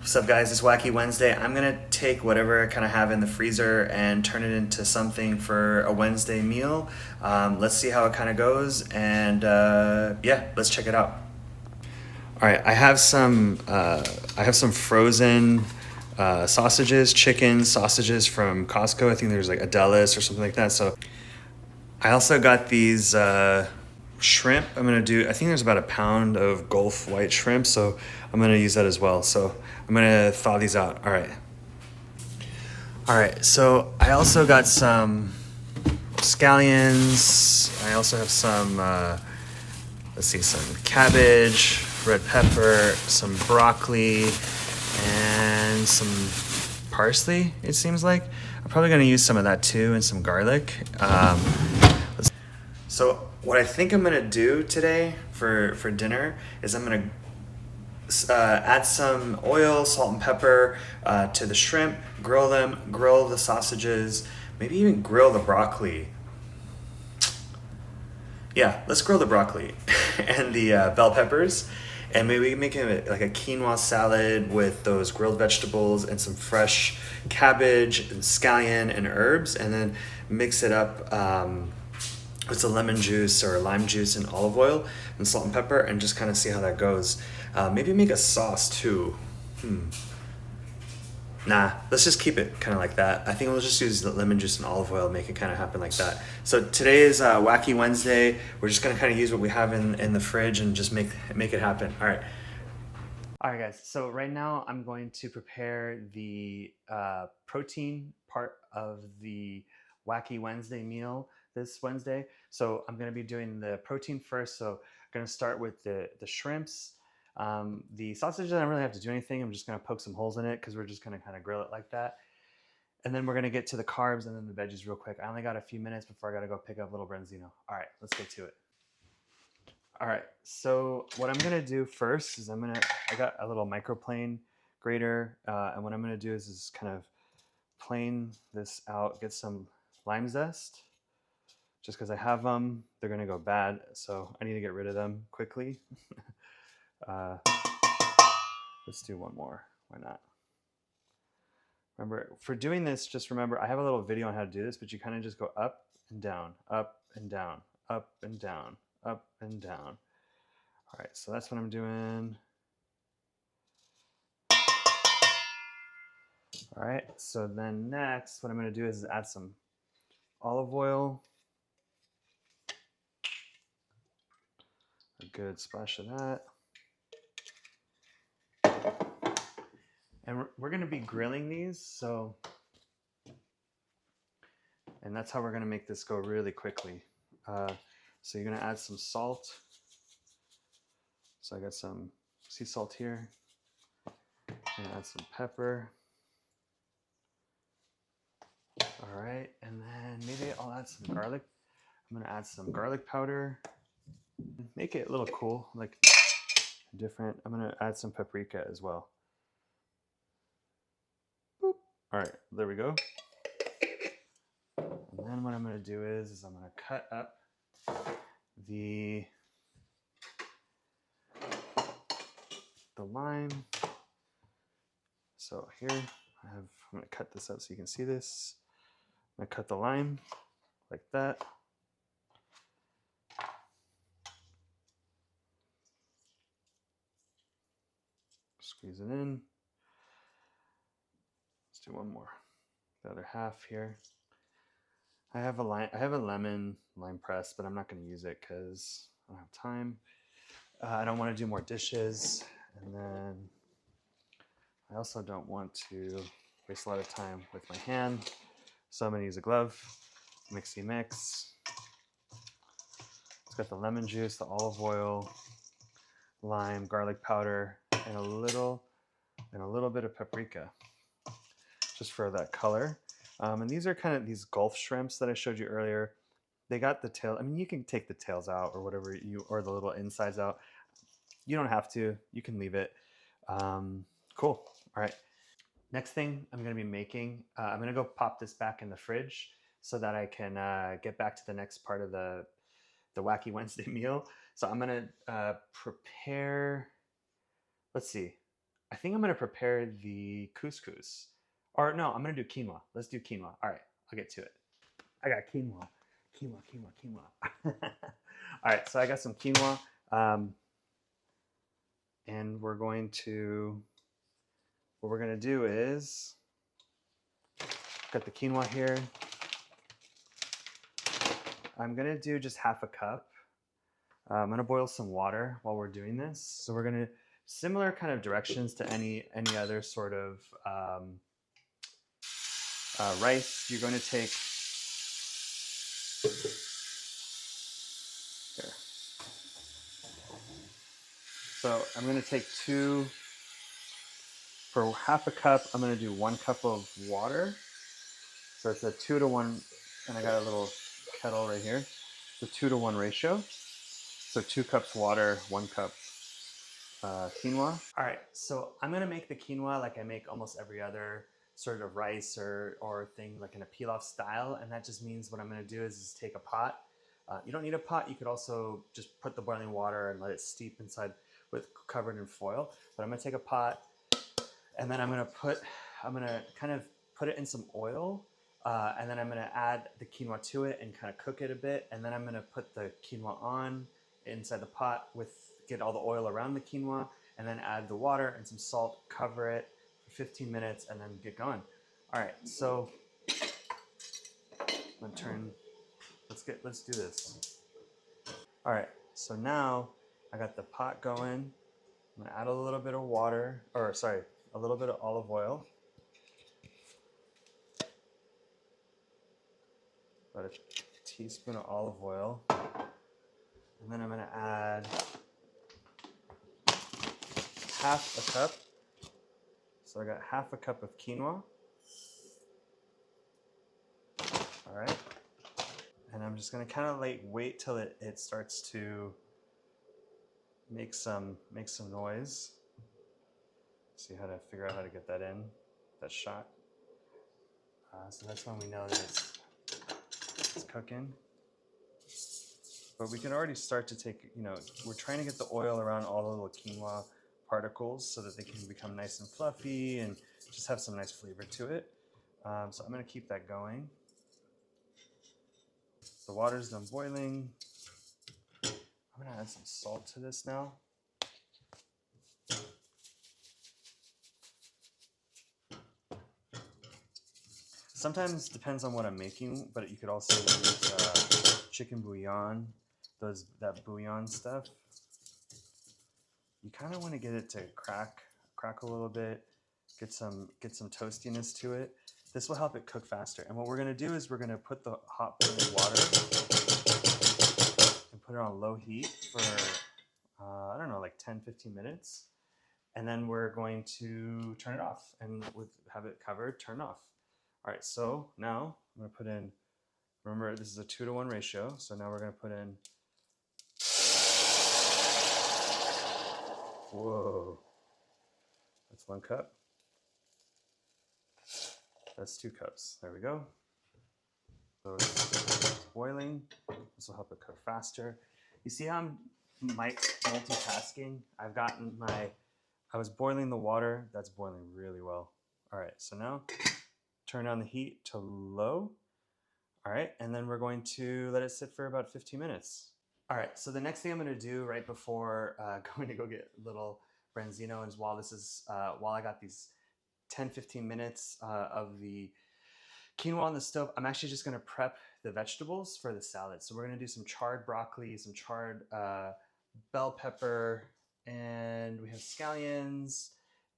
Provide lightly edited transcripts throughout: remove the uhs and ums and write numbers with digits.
What's up, guys? It's Wacky Wednesday. I'm gonna take whatever I kind of have in the freezer and turn it into something for a Wednesday meal. Let's see how it kind of goes, and yeah, let's check it out. All right, I have some frozen sausages, chicken sausages from Costco. I think there's like Adelis or something like that. So I also got these shrimp. I think there's about a pound of Gulf white shrimp, so I'm gonna use that as well. So I'm gonna thaw these out. All right, so I also got some scallions. I also have some, some cabbage, red pepper, some broccoli, and some parsley, it seems like. I'm probably gonna use some of that too, and some garlic. So what I think I'm gonna do today for dinner is I'm gonna add some oil, salt, and pepper to the shrimp, grill them, grill the sausages, maybe even grill the broccoli. Yeah, let's grill the broccoli and the bell peppers, and maybe make it like a quinoa salad with those grilled vegetables and some fresh cabbage and scallion and herbs, and then mix it up with some lemon juice or lime juice and olive oil and salt and pepper, and just kind of see how that goes. Maybe make a sauce too. Nah, let's just keep it kind of like that. I think we'll just use the lemon juice and olive oil, make it kind of happen like that. So today is Wacky Wednesday. We're just gonna kind of use what we have in the fridge and just make it happen. All right. All right, guys. So right now I'm going to prepare the protein part of the Wacky Wednesday meal this Wednesday. So I'm going to be doing the protein first. So I'm going to start with the shrimps. The sausage, I don't really have to do anything. I'm just going to poke some holes in it because we're just going to kind of grill it like that. And then we're going to get to the carbs and then the veggies real quick. I only got a few minutes before I got to go pick up little Branzino. All right, let's get to it. All right, so what I'm gonna do first is I got a little microplane grater, and what I'm gonna do is kind of plane this out, get some lime zest. Just because I have them, they're gonna go bad, so I need to get rid of them quickly. uh, let's do one more, why not? Remember, for doing this, just remember, I have a little video on how to do this, but you kind of just go up and down, up and down, up and down, up and down. All right, so that's what I'm doing. All right, so then next, what I'm gonna do is add some olive oil. A good splash of that. And we're gonna be grilling these, and that's how we're gonna make this go really quickly. So you're gonna add some salt. So I got some sea salt here. I'm gonna add some pepper. All right, and then maybe I'll add some garlic. I'm gonna add some garlic powder. Make it a little cool, like different. I'm gonna add some paprika as well. Boop. All right, there we go. And then what I'm gonna do is I'm gonna cut up the lime. So here I'm gonna cut this up so you can see this. I'm gonna cut the lime like that. Squeeze it in. Let's do one more. The other half here. I have a lemon lime press, but I'm not going to use it because I don't have time. I don't want to do more dishes, and then I also don't want to waste a lot of time with my hand, so I'm going to use a glove. Mixy mix. It's got the lemon juice, the olive oil, lime, garlic powder, and a little bit of paprika, just for that color. And these are kind of these Gulf shrimps that I showed you earlier. They got the tail. I mean, you can take the tails out or whatever or the little insides out. You don't have to. You can leave it. Cool. All right. Next thing I'm going to be making, I'm going to go pop this back in the fridge so that I can get back to the next part of the Wacky Wednesday meal. So I'm going to prepare, let's see. I think I'm gonna prepare the couscous. Or no, I'm gonna do quinoa. Let's do quinoa. All right, I'll get to it. I got quinoa. Quinoa. All right, so I got some quinoa. And we're going to, what we're gonna do is, got the quinoa here. I'm gonna do just half a cup. I'm gonna boil some water while we're doing this. So we're gonna, similar kind of directions to any other sort of rice. You're going to take, here. So I'm gonna take for half a cup, I'm gonna do 1 cup of water. So it's a 2 to 1, and I got a little kettle right here. It's a 2 to 1 ratio. So 2 cups water, 1 cup quinoa. All right, so I'm gonna make the quinoa like I make almost every other sort of rice or thing, like in a pilaf style. And that just means what I'm gonna do is take a pot. You don't need a pot. You could also just put the boiling water and let it steep inside covered in foil. But I'm gonna take a pot, and then I'm gonna kind of put it in some oil, and then I'm gonna add the quinoa to it and kind of cook it a bit. And then I'm gonna put the quinoa on inside the pot get all the oil around the quinoa, and then add the water and some salt, cover it for 15 minutes, and then get going. All right, so I'm gonna let's do this. All right, so now I got the pot going. I'm gonna add a little bit of water, or sorry, a little bit of olive oil. About a teaspoon of olive oil. And then I'm gonna add half a cup. So I got half a cup of quinoa. All right. And I'm just gonna kind of wait till it starts to make some noise. See how to figure out how to get that in, that shot. So that's when we know that it's cooking. But we can already start to take, we're trying to get the oil around all the little quinoa particles so that they can become nice and fluffy and just have some nice flavor to it. So I'm gonna keep that going. The water's done boiling. I'm gonna add some salt to this now. Sometimes depends on what I'm making, but you could also use chicken bouillon, that bouillon stuff. You kind of want to get it to crack a little bit, get some toastiness to it. This will help it cook faster. And what we're gonna do is we're gonna put the hot boiling water and put it on low heat for I don't know, like 10-15 minutes. And then we're going to turn it off and have it covered, turn off. All right, so now I'm gonna put in, remember this is a 2 to 1 ratio. So now we're gonna put in, whoa, that's 1 cup. That's 2 cups, there we go. So it's boiling, this will help it cook faster. You see how I'm multitasking? I was boiling the water, that's boiling really well. All right, so now turn down the heat to low. All right, and then we're going to let it sit for about 15 minutes. All right, so the next thing I'm gonna do right before going to go get little Branzino is while I got these 10-15 minutes of the quinoa on the stove, I'm actually just gonna prep the vegetables for the salad. So we're gonna do some charred broccoli, some charred bell pepper, and we have scallions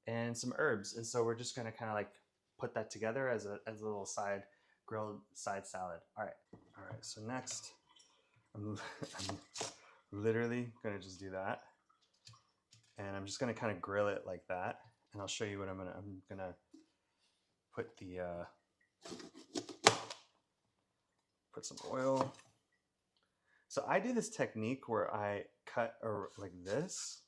and some herbs. And so we're just gonna kind of like put that together as a little grilled side salad. All right, so next, I'm literally gonna just do that. And I'm just gonna kind of grill it like that. And I'll show you what I'm gonna put put some oil. So I do this technique where I cut like this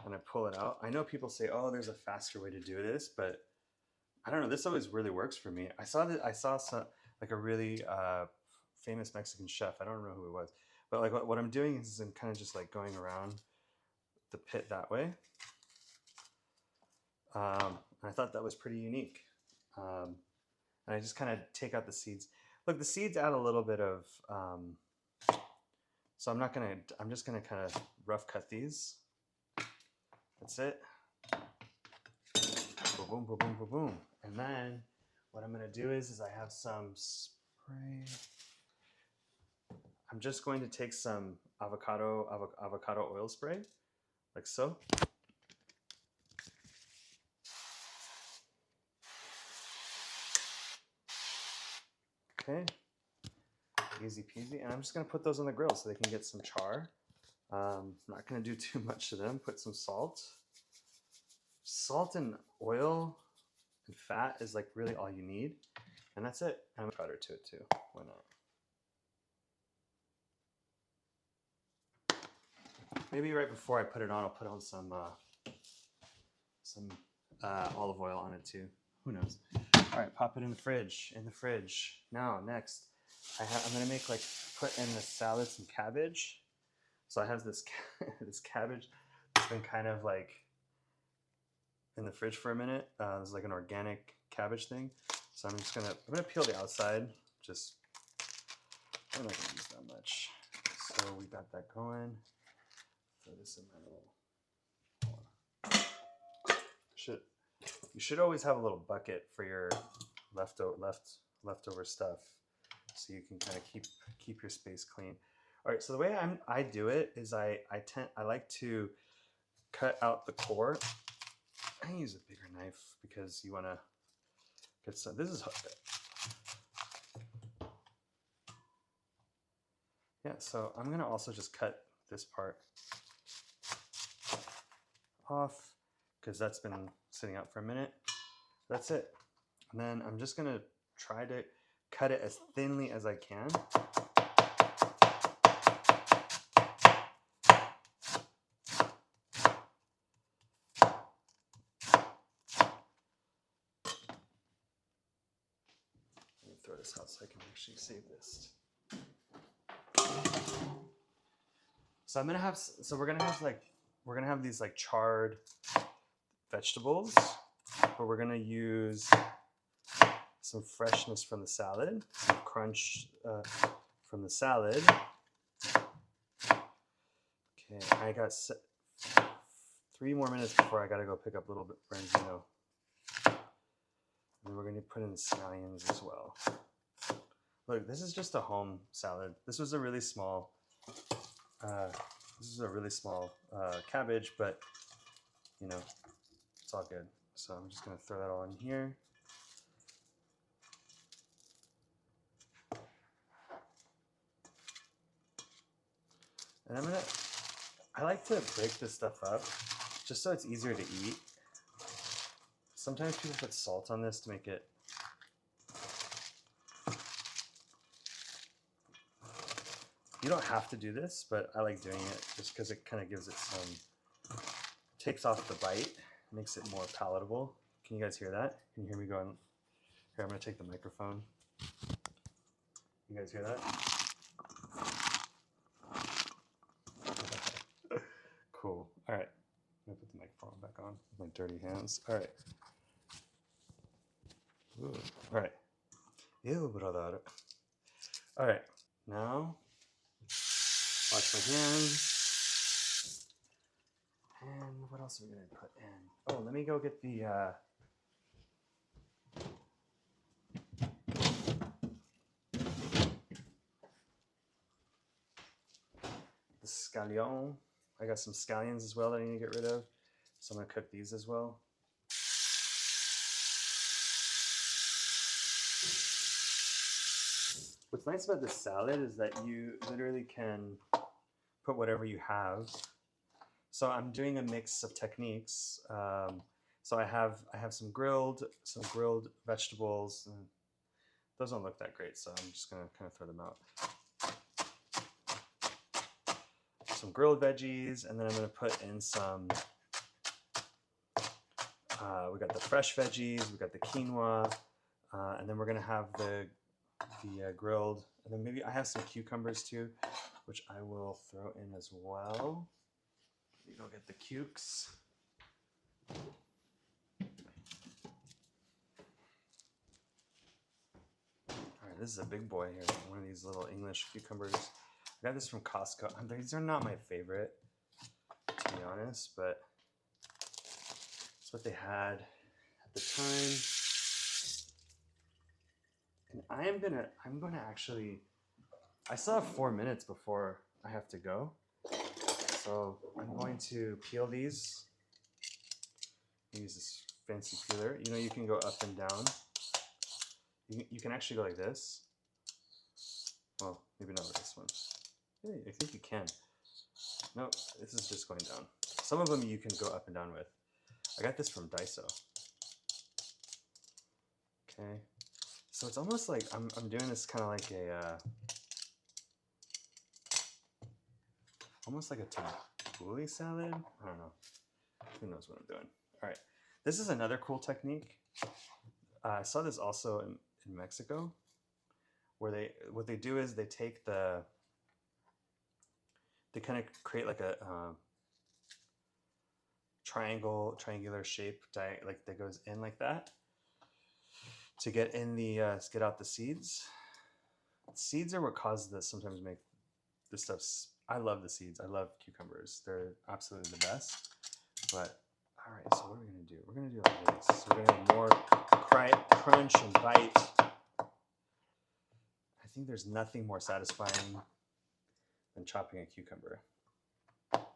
and I pull it out. I know people say, oh, there's a faster way to do this, but I don't know. This always really works for me. I saw like a really famous Mexican chef. I don't know who it was, but like what I'm doing is I'm kind of just like going around the pit that way. I thought that was pretty unique. And I just kind of take out the seeds. Look, the seeds add a little bit of, so I'm just gonna kind of rough cut these. That's it. Boom, boom, boom, boom, boom, boom. And then what I'm gonna do is I have some spray. I'm just going to take some avocado oil spray, like so. Okay, easy peasy. And I'm just gonna put those on the grill so they can get some char. I'm not gonna do too much to them. Put some salt. Salt and oil and fat is like really all you need. And that's it. And I'm powder to it too. Why not? Maybe right before I put it on, I'll put on some olive oil on it too. Who knows? All right, pop it in the fridge. In the fridge. Now, next, I'm gonna make put in the salad some cabbage. So I have this this cabbage that's been kind of like in the fridge for a minute. It's like an organic cabbage thing. So I'm gonna peel the outside. I'm not gonna use that much. So we got that going. Throw this in my little. You should always have a little bucket for your leftover stuff, so you can kind of keep your space clean. All right. So the way I do it is I like to cut out the core. I use a bigger knife because you want to get some. This is yeah. So I'm gonna also just cut this part off because that's been sitting out for a minute. That's it. And then I'm just gonna try to cut it as thinly as I can. Let me throw this out so I can actually save this. So we're gonna have these like charred vegetables, but we're gonna use some freshness from the salad, some crunch from the salad. Okay, I got 3 more minutes before I gotta go pick up little bit Branzino. And we're gonna put in the scallions as well. Look, this is just a home salad. This was a really small cabbage, but you know, it's all good. So I'm just gonna throw that all in here. And I like to break this stuff up just so it's easier to eat. Sometimes people put salt on this to make it. You don't have to do this, but I like doing it just because it kind of gives it takes off the bite, makes it more palatable. Can you guys hear that? Can you hear me going? Here, I'm gonna take the microphone. You guys hear that? Cool. All right. I'm gonna put the microphone back on with my dirty hands. All right. Ooh. All right. Ew, brother. All right. Now, wash my hands. And what else are we gonna put in? Oh, let me go get the scallion. I got some scallions as well that I need to get rid of. So I'm gonna cook these as well. What's nice about this salad is that you literally can put whatever you have. So I'm doing a mix of techniques. So I have some grilled vegetables. And those don't look that great, so I'm just gonna kind of throw them out. Some grilled veggies, and then I'm gonna put in some. We got the fresh veggies, we got the quinoa, and then we're gonna have the grilled, and then maybe I have some cucumbers too, which I will throw in as well. Let me go get the cukes. this is a big boy here. One of these little English cucumbers. I got this from Costco. These are not my favorite, to be honest, but it's what they had at the time. And I'm gonna actually, I still have 4 minutes before I have to go. So I'm going to peel these. Use this fancy peeler. You know, you can go up and down. You can actually go like this. Well, maybe not with this one. Yeah, I think you can. No, this is just going down. Some of them you can go up and down with. I got this from Daiso. Okay. So it's almost like I'm doing this kind of like a, almost like a tabbouleh salad. I don't know. Who knows what I'm doing? All right. This is another cool technique. I saw this also in Mexico, where what they do is they take they kind of create like a triangular shape like that goes in like that to get in the get out the seeds. Seeds are what cause this sometimes make this stuff. I love the seeds. I love cucumbers. They're absolutely the best. But all right, so what are we gonna do? We're gonna do like this. So we're gonna have more crunch and bite. I think there's nothing more satisfying than chopping a cucumber. All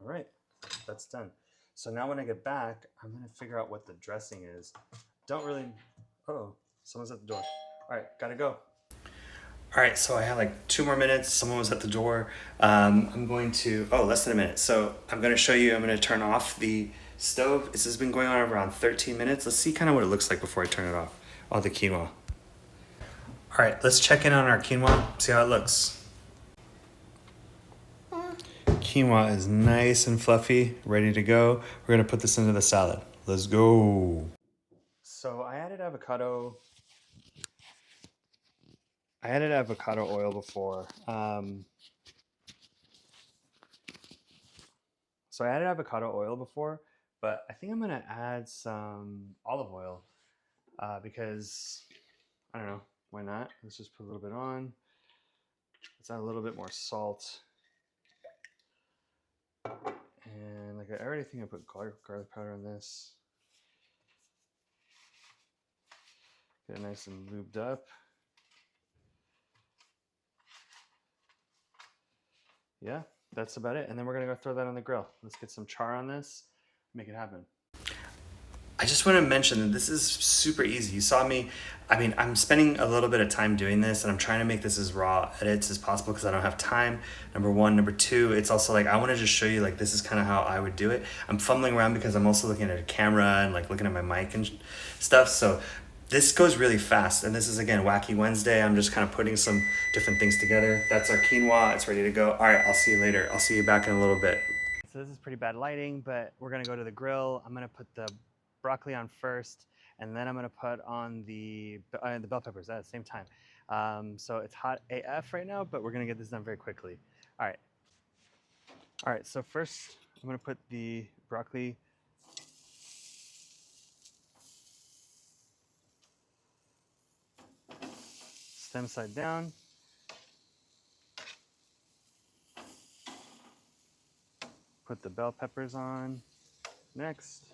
right, that's done. So now when I get back, I'm gonna figure out what the dressing is. Don't really, uh-oh, someone's at the door. All right, gotta go. All right, so I have like 2 more minutes. Someone was at the door. I'm going to, less than a minute. So I'm gonna show you, I'm gonna turn off the stove. This has been going on around 13 minutes. Let's see kind of what it looks like before I turn it off. All the quinoa. All right, let's check in on our quinoa, see how it looks. Quinoa is nice and fluffy, ready to go. We're gonna put this into the salad. Let's go. So I added avocado oil before. But I think I'm gonna add some olive oil because, I don't know, why not? Let's just put a little bit on. Let's add a little bit more salt. And like I already think I put garlic powder on this. Get it nice and lubed up. Yeah, that's about it. And then we're gonna go throw that on the grill. Let's get some char on this, make it happen. I just want to mention that this is super easy. You saw me, I'm spending a little bit of time doing this and I'm trying to make this as raw edits as possible because I don't have time, number one. Number two, it's also like, I want to just show you like, this is kind of how I would do it. I'm fumbling around because I'm also looking at a camera and like looking at my mic and stuff. So this goes really fast. And this is, again, Wacky Wednesday. I'm just kind of putting some different things together. That's our quinoa. It's ready to go. All right, I'll see you later. I'll see you back in a little bit. So this is pretty bad lighting, but we're gonna go to the grill. I'm gonna put the broccoli on first, and then I'm gonna put on the bell peppers at the same time. So it's hot AF right now, but we're gonna get this done very quickly. All right, so first I'm gonna put the broccoli stem side down. Put the bell peppers on next.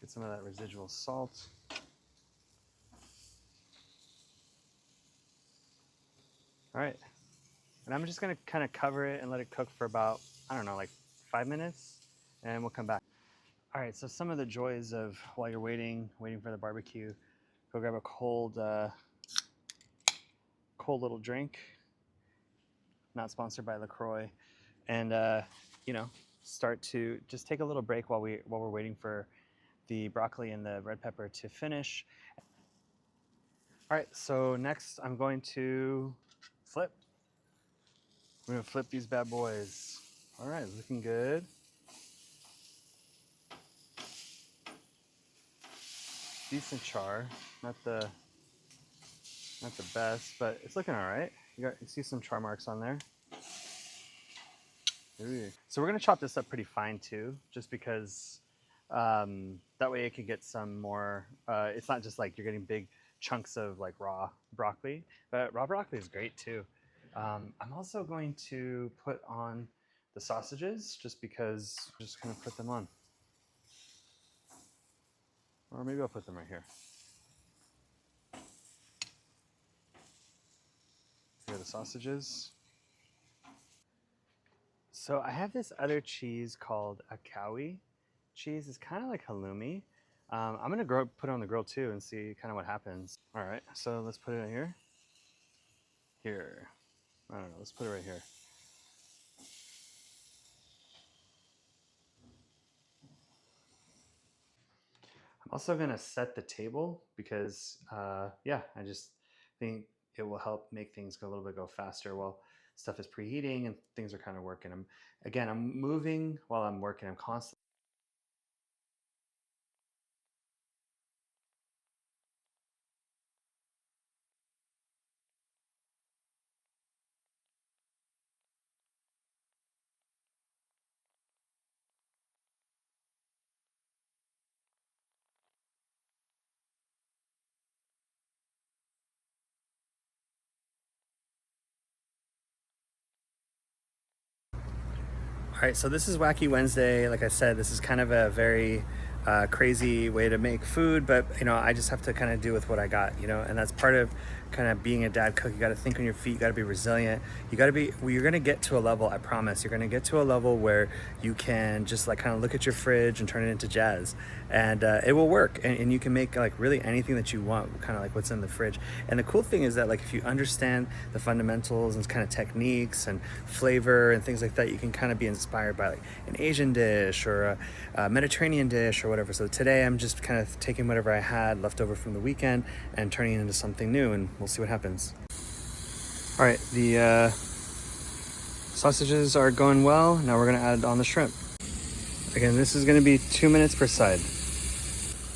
Get some of that residual salt. All right, and I'm just gonna kind of cover it and let it cook for about, I don't know, like 5 minutes, and we'll come back. All right, so some of the joys of while you're waiting for the barbecue, go grab a cold little drink. Not sponsored by LaCroix, and start to just take a little break while we're waiting for the broccoli and the red pepper to finish. All right, so next I'm going to flip. We're gonna flip these bad boys. All right, looking good. Decent char, not the best, but it's looking all right. You see some char marks on there. Ooh. So we're gonna chop this up pretty fine too, just because That way it can get some more. It's not just like you're getting big chunks of like raw broccoli, but raw broccoli is great too. I'm also going to put on the sausages just because. Just kind of put them on, or maybe I'll put them right here. Here are the sausages. So I have this other cheese called a cowie cheese. It's kind of like halloumi. I'm gonna put it on the grill too and see kind of what happens. All right, so let's put it in here. Here, I don't know. Let's put it right here. I'm also gonna set the table because yeah, I just think it will help make things go a little bit go faster while stuff is preheating and things are kind of working. I'm moving while I'm working. I'm constantly. All right, so this is Wacky Wednesday. Like I said, this is kind of a very crazy way to make food, but I just have to kind of do with what I got, and that's part of kind of being a dad cook. You got to think on your feet. You got to be resilient. You got to be. Well, you're going to get to a level. I promise. You're going to get to a level where you can just like kind of look at your fridge and turn it into jazz, and it will work. And you can make like really anything that you want, kind of like what's in the fridge. And the cool thing is that like if you understand the fundamentals and kind of techniques and flavor and things like that, you can kind of be inspired by like an Asian dish or a Mediterranean dish or whatever. So today I'm just kind of taking whatever I had left over from the weekend and turning it into something new, and we'll see what happens. All right, the sausages are going well. Now we're gonna add on the shrimp. Again, this is gonna be 2 minutes per side.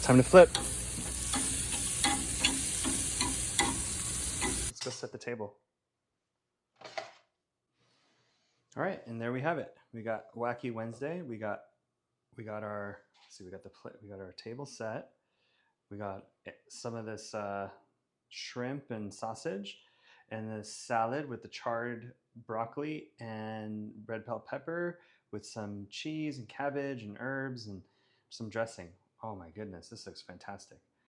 Time to flip. Let's go set the table. All right, and there we have it. We got Wacky Wednesday. We got our see. We got we got our table set. We got some of this shrimp and sausage, and the salad with the charred broccoli and red bell pepper with some cheese and cabbage and herbs and some dressing. Oh my goodness, this looks fantastic.